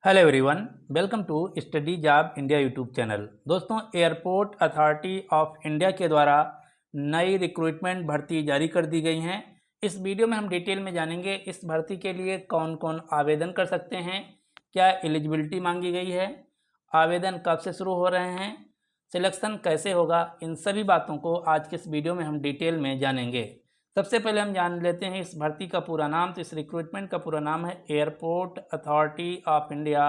Hello everyone, welcome to study job India YouTube channel. दोस्तों, airport authority of India के द्वारा नई recruitment भर्ती जारी कर दी गई हैं। इस वीडियो में हम डिटेल में जानेंगे इस भर्ती के लिए कौन कौन आवेदन कर सकते हैं, क्या एलिजिबिलिटी मांगी गई है, आवेदन कब से शुरू हो रहे हैं, सिलेक्शन कैसे होगा। इन सभी बातों को आज के इस वीडियो में हम डिटेल में जानेंगे। सबसे पहले हम जान लेते हैं इस भर्ती का पूरा नाम। तो इस रिक्रूटमेंट का पूरा नाम है airport authority of India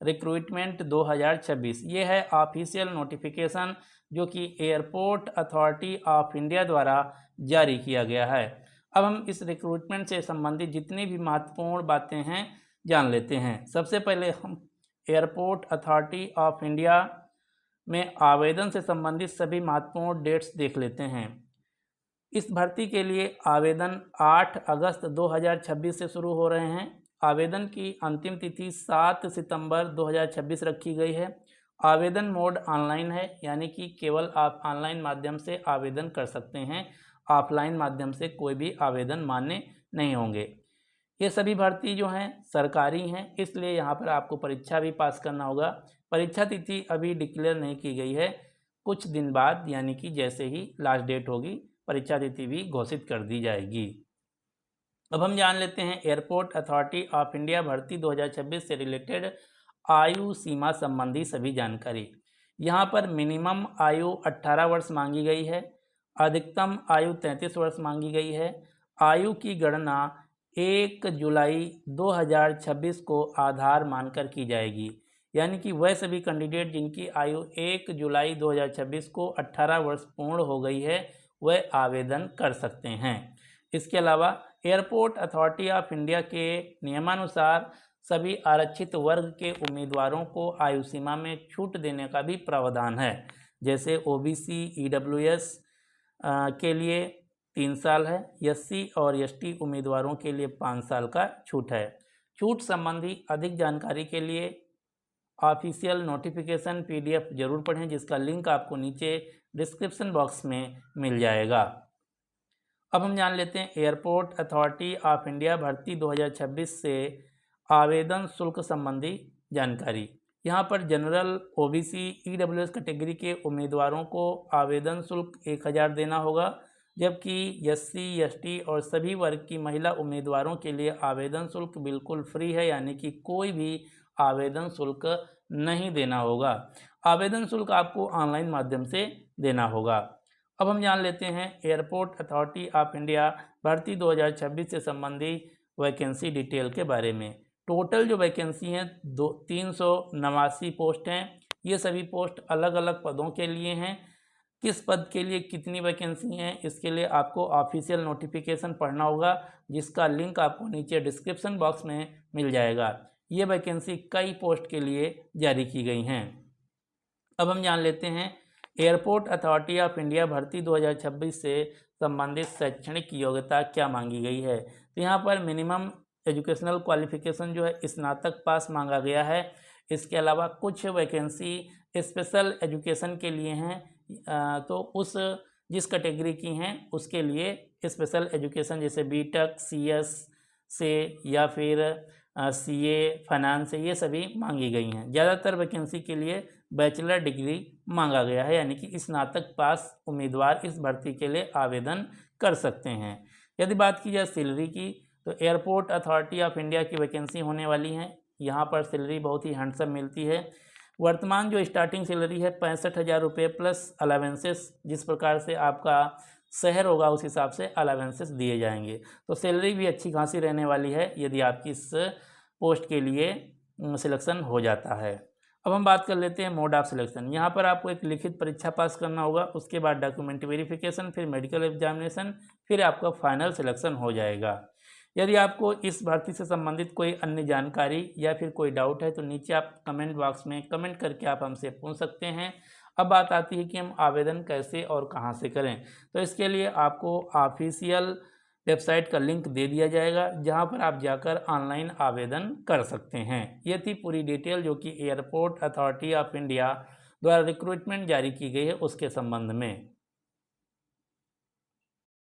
recruitment 2026। ये है ऑफिशियल नोटिफिकेशन जो कि एयरपोर्ट अथॉरिटी ऑफ इंडिया द्वारा जारी किया गया है। अब हम इस रिक्रूटमेंट से संबंधित जितनी भी महत्वपूर्ण बातें हैं जान लेते हैं। सबसे पहले हम एयरपोर्ट अथॉरिटी ऑफ इंडिया में आवेदन से संबंधित सभी महत्वपूर्ण डेट्स देख लेते हैं। इस भर्ती के लिए आवेदन 8 अगस्त 2026 से शुरू हो रहे हैं। आवेदन की अंतिम तिथि 7 सितंबर 2026 रखी गई है। आवेदन मोड ऑनलाइन है, यानी कि केवल आप ऑनलाइन माध्यम से आवेदन कर सकते हैं। ऑफलाइन माध्यम से कोई भी आवेदन मान्य नहीं होंगे। ये सभी भर्ती जो हैं सरकारी हैं, इसलिए यहाँ पर आपको परीक्षा भी पास करना होगा। परीक्षा तिथि अभी डिक्लेयर नहीं की गई है, कुछ दिन बाद यानी कि जैसे ही लास्ट डेट होगी परीक्षा तिथि भी घोषित कर दी जाएगी। अब हम जान लेते हैं एयरपोर्ट अथॉरिटी ऑफ इंडिया भर्ती 2026 से रिलेटेड आयु सीमा संबंधी सभी जानकारी। यहाँ पर मिनिमम आयु 18 वर्ष मांगी गई है, अधिकतम आयु 33 वर्ष मांगी गई है। आयु की गणना 1 जुलाई 2026 को आधार मानकर की जाएगी, यानी कि वह सभी कैंडिडेट जिनकी आयु 1 जुलाई 2026 को 18 वर्ष पूर्ण हो गई है वह आवेदन कर सकते हैं। इसके अलावा एयरपोर्ट अथॉरिटी ऑफ इंडिया के नियमानुसार सभी आरक्षित वर्ग के उम्मीदवारों को आयु सीमा में छूट देने का भी प्रावधान है। जैसे ओबीसी ईडब्ल्यूएस के लिए 3 साल है, एससी और एसटी उम्मीदवारों के लिए 5 साल का छूट है। छूट संबंधी अधिक जानकारी के लिए ऑफिशियल नोटिफिकेशन पीडीएफ जरूर पढ़ें, जिसका लिंक आपको नीचे डिस्क्रिप्शन बॉक्स में मिल जाएगा। अब हम जान लेते हैं एयरपोर्ट अथॉरिटी ऑफ इंडिया भर्ती 2026 से आवेदन शुल्क संबंधी जानकारी। यहाँ पर जनरल ओबीसी ईडब्ल्यूएस कैटेगरी के उम्मीदवारों को आवेदन शुल्क 1000 देना होगा, जबकि एससी एसटी और सभी वर्ग की महिला उम्मीदवारों के लिए आवेदन शुल्क बिल्कुल फ्री है, यानी कि कोई भी आवेदन शुल्क नहीं देना होगा। आवेदन शुल्क आपको ऑनलाइन माध्यम से देना होगा। अब हम जान लेते हैं एयरपोर्ट अथॉरिटी ऑफ इंडिया भर्ती 2026 से संबंधित वैकेंसी डिटेल के बारे में। टोटल जो वैकेंसी हैं 389 पोस्ट हैं। ये सभी पोस्ट अलग अलग पदों के लिए हैं। किस पद के लिए कितनी वैकेंसी हैं, इसके लिए आपको ऑफिशियल नोटिफिकेशन पढ़ना होगा, जिसका लिंक आपको नीचे डिस्क्रिप्शन बॉक्स में मिल जाएगा। ये वैकेंसी कई पोस्ट के लिए जारी की गई हैं। अब हम जान लेते हैं एयरपोर्ट अथॉरिटी ऑफ इंडिया भर्ती 2026 से संबंधित शैक्षणिक योग्यता क्या मांगी गई है। तो यहाँ पर मिनिमम एजुकेशनल क्वालिफिकेशन जो है स्नातक पास मांगा गया है। इसके अलावा कुछ वैकेंसी स्पेशल एजुकेशन के लिए हैं, तो उस जिस कैटेगरी की हैं उसके लिए स्पेशल एजुकेशन जैसे बीटेक सीएस से या फिर सीए फाइनेंस से ये सभी मांगी गई हैं। ज़्यादातर वैकेंसी के लिए बैचलर डिग्री मांगा गया है, यानी कि स्नातक पास उम्मीदवार इस भर्ती के लिए आवेदन कर सकते हैं। यदि बात की जाए सैलरी की, तो एयरपोर्ट अथॉरिटी ऑफ इंडिया की वैकेंसी होने वाली हैं। यहाँ पर सैलरी बहुत ही हैंडसम मिलती है। वर्तमान जो स्टार्टिंग सैलरी है 65,000 रुपये प्लस अलावेंसेस, जिस प्रकार से आपका शहर होगा उस हिसाब से अलावेंसेस दिए जाएंगे। तो सैलरी भी अच्छी खासी रहने वाली है यदि आपकी इस पोस्ट के लिए सिलेक्शन हो जाता है। अब हम बात कर लेते हैं मोड ऑफ सिलेक्शन। यहाँ पर आपको एक लिखित परीक्षा पास करना होगा, उसके बाद डॉक्यूमेंट वेरिफिकेशन, फिर मेडिकल एग्जामिनेशन, फिर आपका फाइनल सिलेक्शन हो जाएगा। यदि आपको इस भर्ती से संबंधित कोई अन्य जानकारी या फिर कोई डाउट है तो नीचे आप कमेंट बॉक्स में कमेंट करके आप हमसे पूछ सकते हैं। अब बात आती है कि हम आवेदन कैसे और कहां से करें। तो इसके लिए आपको ऑफिशियल वेबसाइट का लिंक दे दिया जाएगा, जहां पर आप जाकर ऑनलाइन आवेदन कर सकते हैं। ये थी पूरी डिटेल जो कि एयरपोर्ट अथॉरिटी ऑफ इंडिया द्वारा रिक्रूटमेंट जारी की गई है उसके संबंध में।